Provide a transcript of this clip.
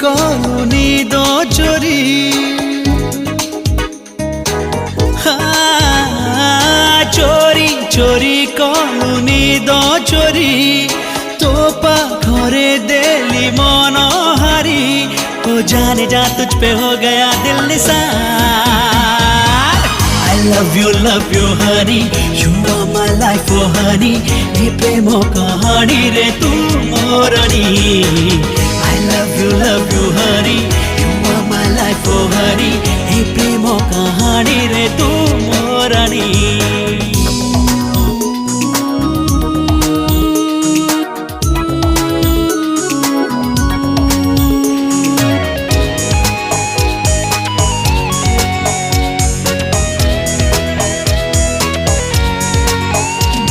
कलु निद चोरी चोरी चोरी कलु निद चोरी तो पाखरे देली मन हारी ओ जाने जा तुझ पे हो गया दिल Nisar I love you honey you are my life oh honey ये प्रेम कहानी रे तू मोरनी I love you honey you are my life oh honey ये प्रेम कहानी रे तू मोरनी